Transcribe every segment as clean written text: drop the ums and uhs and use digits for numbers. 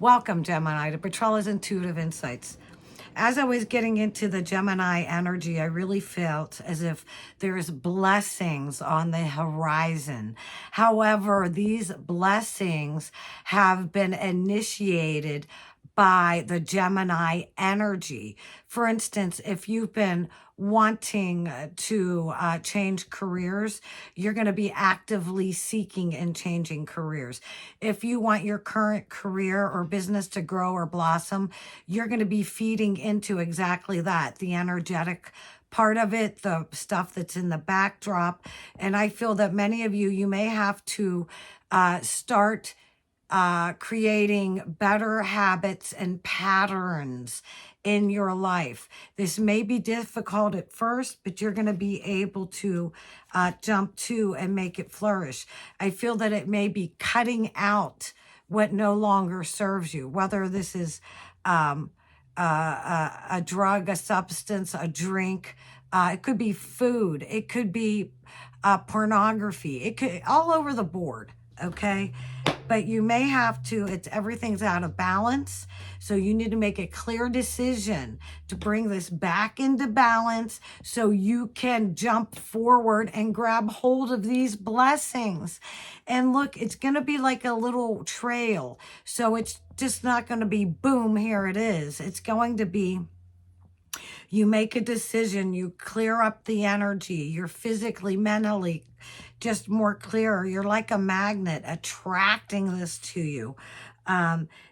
Welcome, Gemini, to Petrella's Intuitive Insights. As I was getting into the Gemini energy, I really felt as if there's blessings on the horizon. However, these blessings have been initiated by the Gemini energy. For instance, if you've been wanting to change careers, you're going to be actively seeking and changing careers. If you want your current career or business to grow or blossom, you're going to be feeding into exactly that, the energetic part of it, the stuff that's in the backdrop. And I feel that many of you may have to start creating better habits and patterns in your life. This may be difficult at first, but you're going to be able to jump to and make it flourish. I feel that it may be cutting out what no longer serves you, whether this is a drug, a substance, a drink. It could be food. It could be pornography. It could all over the board. Okay. But you may have to, everything's out of balance. So you need to make a clear decision to bring this back into balance so you can jump forward and grab hold of these blessings. And look, it's going to be like a little trail. So it's just not going to be boom, here it is. It's going to be, you make a decision, you clear up the energy, you're physically, mentally just more clearer. You're like a magnet attracting this to you.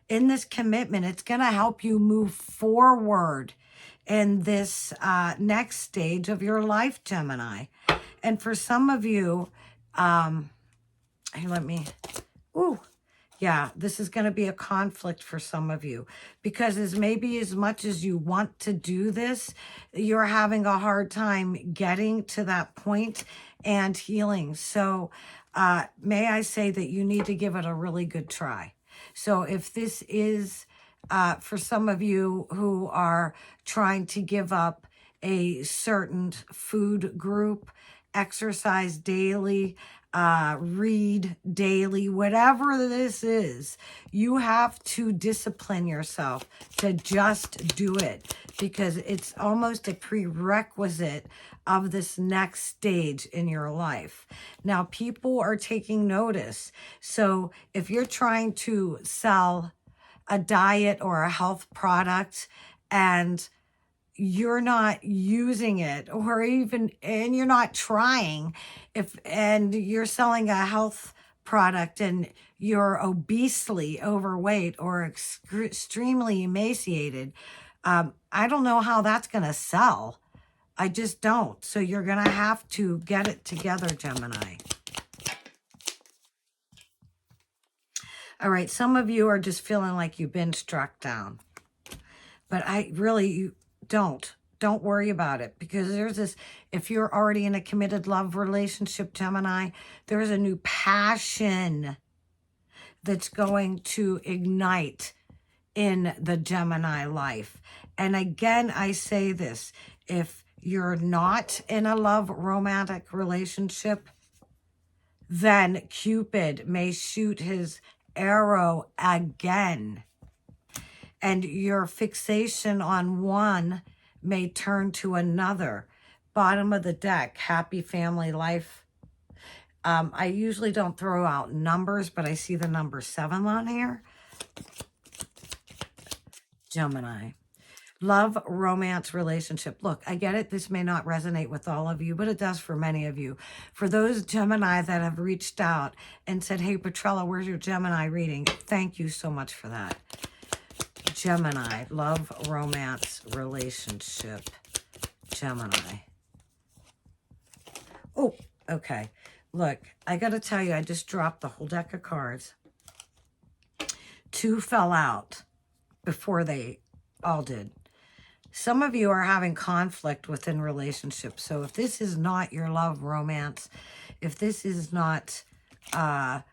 In this commitment, it's going to help you move forward in this next stage of your life, Gemini. And for some of you, this is going to be a conflict for some of you because as much as you want to do this, you're having a hard time getting to that point and healing. So may I say that you need to give it a really good try. So if this is for some of you who are trying to give up a certain food group, exercise daily, read daily, whatever this is, you have to discipline yourself to just do it because it's almost a prerequisite of this next stage in your life. Now, people are taking notice. So if you're trying to sell a diet or a health product and you're not using it and you're not trying, and you're selling a health product and you're obesely overweight or extremely emaciated, I don't know how that's going to sell. I just don't. So you're going to have to get it together, Gemini. All right. Some of you are just feeling like you've been struck down, but you don't worry about it because there's this, if you're already in a committed love relationship, Gemini, there's a new passion that's going to ignite in the Gemini life. And again, I say this, if you're not in a love romantic relationship, then Cupid may shoot his arrow again. And your fixation on one may turn to another. Bottom of the deck, happy family life. I usually don't throw out numbers, but I see the number 7 on here. Gemini. Love, romance, relationship. Look, I get it. This may not resonate with all of you, but it does for many of you. For those Gemini that have reached out and said, hey, Petrella, where's your Gemini reading? Thank you so much for that. Gemini, love, romance, relationship, Gemini. Oh, okay. Look, I got to tell you, I just dropped the whole deck of cards. 2 fell out before they all did. Some of you are having conflict within relationships. So if this is not your love, romance, if this is not a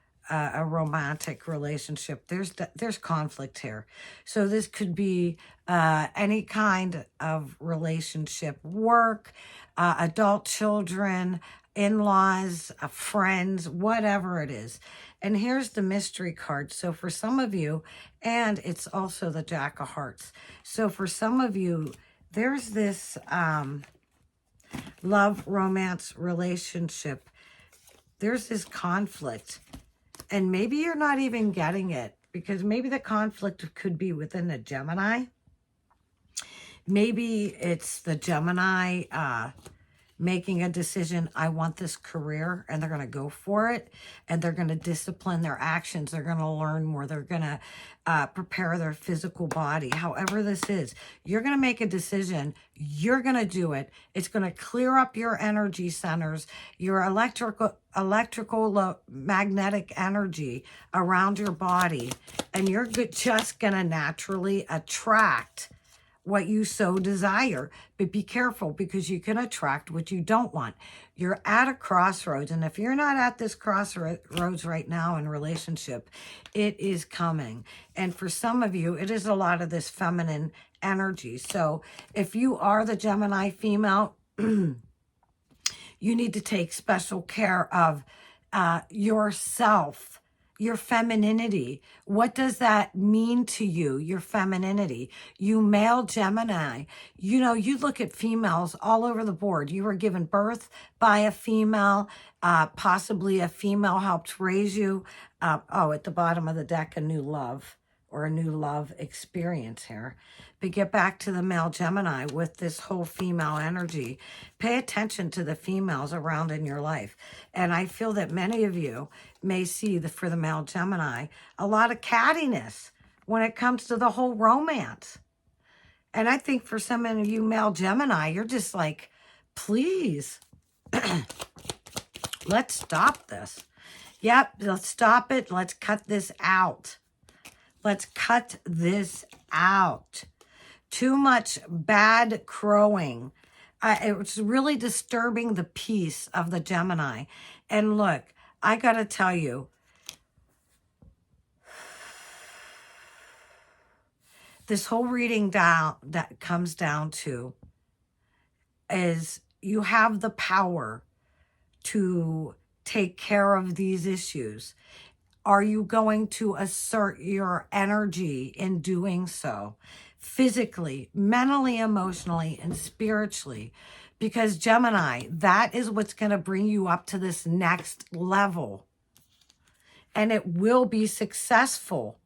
romantic relationship, there's conflict here. So this could be any kind of relationship, work, adult children, in-laws, friends, whatever it is. And here's the mystery card. So for some of you, and it's also the Jack of Hearts. So for some of you, there's this love, romance, relationship. There's this conflict. And maybe you're not even getting it, because maybe the conflict could be within the Gemini. Maybe it's the Gemini making a decision, I want this career, and they're going to go for it, and they're going to discipline their actions. They're going to learn more. They're going to prepare their physical body. However this is, you're going to make a decision. You're going to do it. It's going to clear up your energy centers, your electrical magnetic energy around your body, and you're just going to naturally attract what you so desire. But be careful, because you can attract what you don't want. You're at a crossroads, and if you're not at this crossroads right now in relationship, it is coming. And for some of you, it is a lot of this feminine energy. So if you are the Gemini female, you need to take special care of yourself, your femininity. What does that mean to you, your femininity? You male Gemini, you know, you look at females all over the board. You were given birth by a female, possibly a female helped raise you. At the bottom of the deck, a new love or a new love experience here. But get back to the male Gemini with this whole female energy. Pay attention to the females around in your life. And I feel that many of you may see, for the male Gemini, a lot of cattiness when it comes to the whole romance. And I think for some of you male Gemini, you're just like, please, let's stop this. Yep, let's stop it. Let's cut this out. Let's cut this out. Too much bad crowing. It's really disturbing the peace of the Gemini. And look, I got to tell you, this whole reading down that comes down to is you have the power to take care of these issues. Are you going to assert your energy in doing so? Physically, mentally, emotionally, and spiritually. Because Gemini, that is what's going to bring you up to this next level. And it will be successful.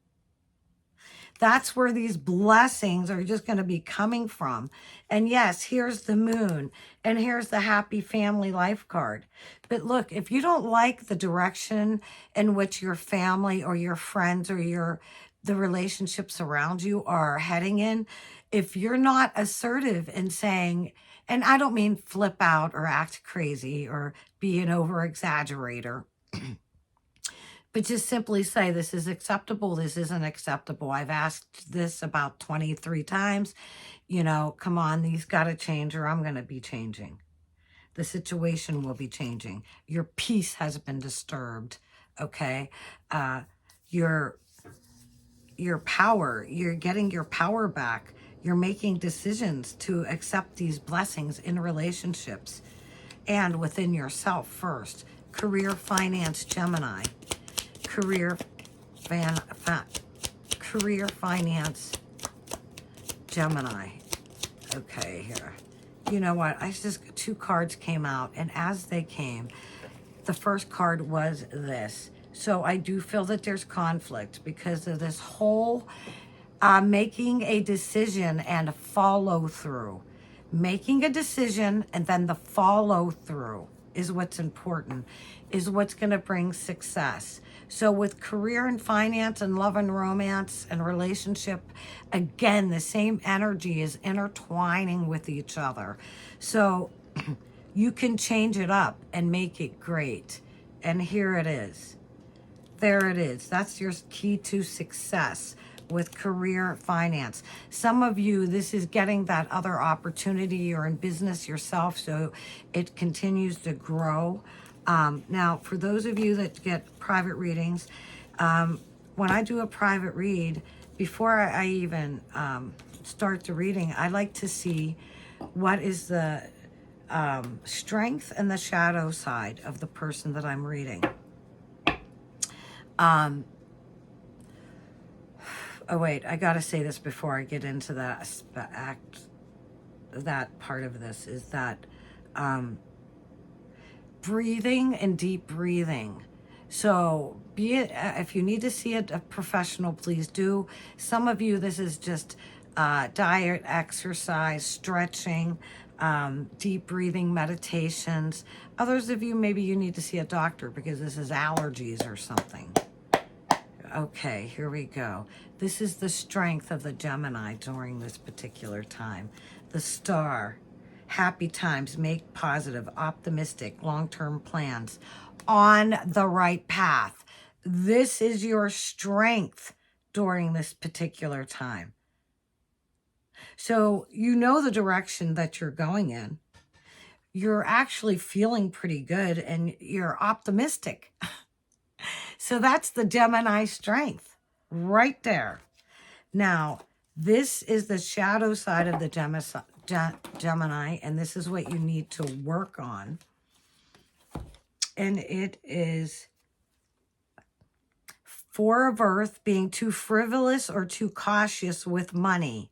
That's where these blessings are just going to be coming from. And yes, here's the moon. And here's the happy family life card. But look, if you don't like the direction in which your family or your friends or the relationships around you are heading in, if you're not assertive in saying, and I don't mean flip out or act crazy or be an over-exaggerator, but just simply say, this is acceptable, this isn't acceptable. I've asked this about 23 times. You know, come on, these got to change or I'm going to be changing. The situation will be changing. Your peace has been disturbed, okay? Your power, you're getting your power back. You're making decisions to accept these blessings in relationships and within yourself first. Career, finance, Gemini. Career, finance, Gemini. Okay, here. You know what? Two cards came out, and as they came, the first card was this. So I do feel that there's conflict because of this whole making a decision and follow through. Making a decision and then the follow through is what's important, is what's going to bring success. So with career and finance and love and romance and relationship, again, the same energy is intertwining with each other. So you can change it up and make it great. And here it is. There it is. That's your key to success with career finance. Some of you, this is getting that other opportunity. You're in business yourself, so it continues to grow. Now, for those of you that get private readings, when I do a private read, before I even start the reading, I like to see what is the strength and the shadow side of the person that I'm reading. Oh, wait, I got to say this before I get into that part of this, is that breathing and deep breathing. So be it, if you need to see a professional, please do. Some of you, this is just diet, exercise, stretching, deep breathing, meditations. Others of you, maybe you need to see a doctor because this is allergies or something. Okay, here we go. This is the strength of the Gemini during this particular time. The star. Happy times, make positive, optimistic, long-term plans, on the right path. This is your strength during this particular time. So you know the direction that you're going in. You're actually feeling pretty good and you're optimistic. So that's the Gemini strength right there. Now, this is the shadow side of the Gemini, and this is what you need to work on. And it is Four of Earth, being too frivolous or too cautious with money.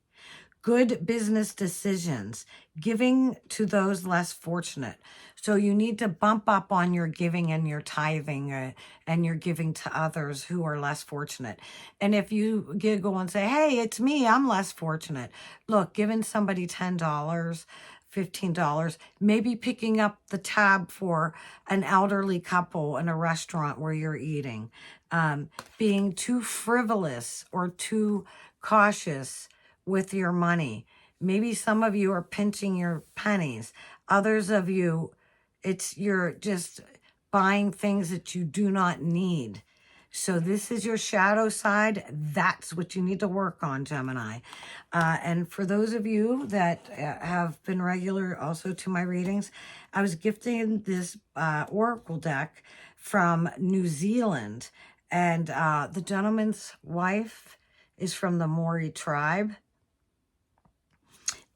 Good business decisions, giving to those less fortunate. So you need to bump up on your giving and your tithing and your giving to others who are less fortunate. And if you giggle and say, hey, it's me, I'm less fortunate. Look, giving somebody $10, $15, maybe picking up the tab for an elderly couple in a restaurant where you're eating. Being too frivolous or too cautious with your money. Maybe some of you are pinching your pennies. Others of you, you're just buying things that you do not need. So this is your shadow side. That's what you need to work on, Gemini. And for those of you that have been regular also to my readings, I was gifting this oracle deck from New Zealand. And the gentleman's wife is from the Maori tribe.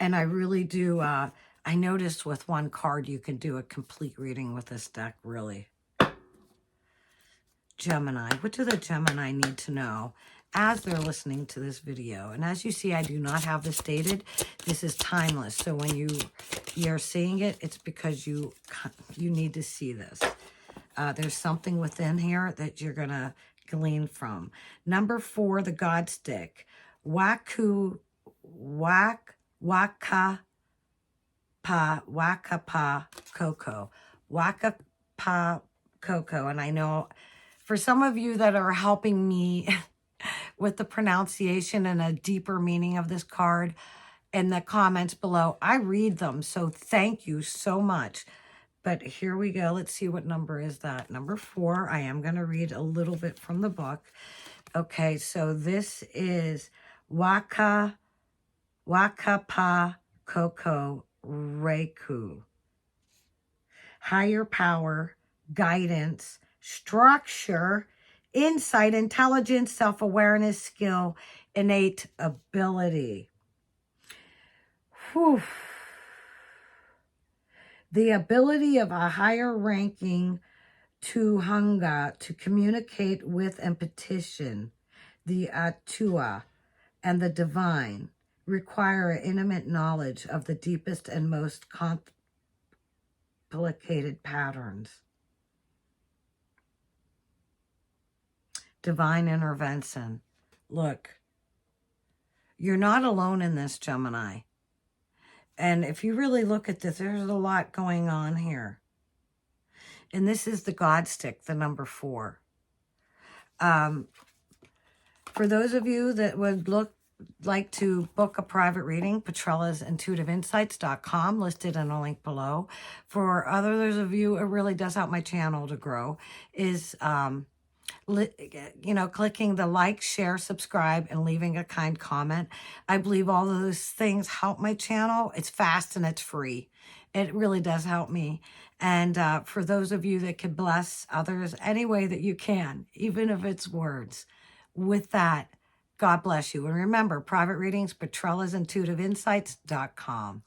And I really do, I noticed with one card, you can do a complete reading with this deck, really. Gemini, what do the Gemini need to know as they're listening to this video? And as you see, I do not have this dated. This is timeless. So when you're seeing it, it's because you need to see this. There's something within here that you're going to glean from. Number 4, the God stick. Wakapa Coco. Wakapa Coco. And I know for some of you that are helping me with the pronunciation and a deeper meaning of this card in the comments below, I read them. So thank you so much. But here we go. Let's see what number is that. Number 4. I am going to read a little bit from the book. Okay, so this is Wakapa Coco Reiku. Higher power, guidance, structure, insight, intelligence, self-awareness, skill, innate ability. Whew. The ability of a higher ranking Tuhanga to communicate with and petition the Atua and the divine require intimate knowledge of the deepest and most complicated patterns. Divine intervention. Look, you're not alone in this, Gemini. And if you really look at this, there's a lot going on here. And this is the God stick, the number 4. For those of you that would like to book a private reading, Petrella'sIntuitiveInsights.com, listed in a link below. For others of you, it really does help my channel to grow, is clicking the like, share, subscribe, and leaving a kind comment. I believe all of those things help my channel. It's fast and it's free. It really does help me. And for those of you that can bless others any way that you can, even if it's words, with that, God bless you. And remember, private readings, Petrella'sIntuitiveInsights.com.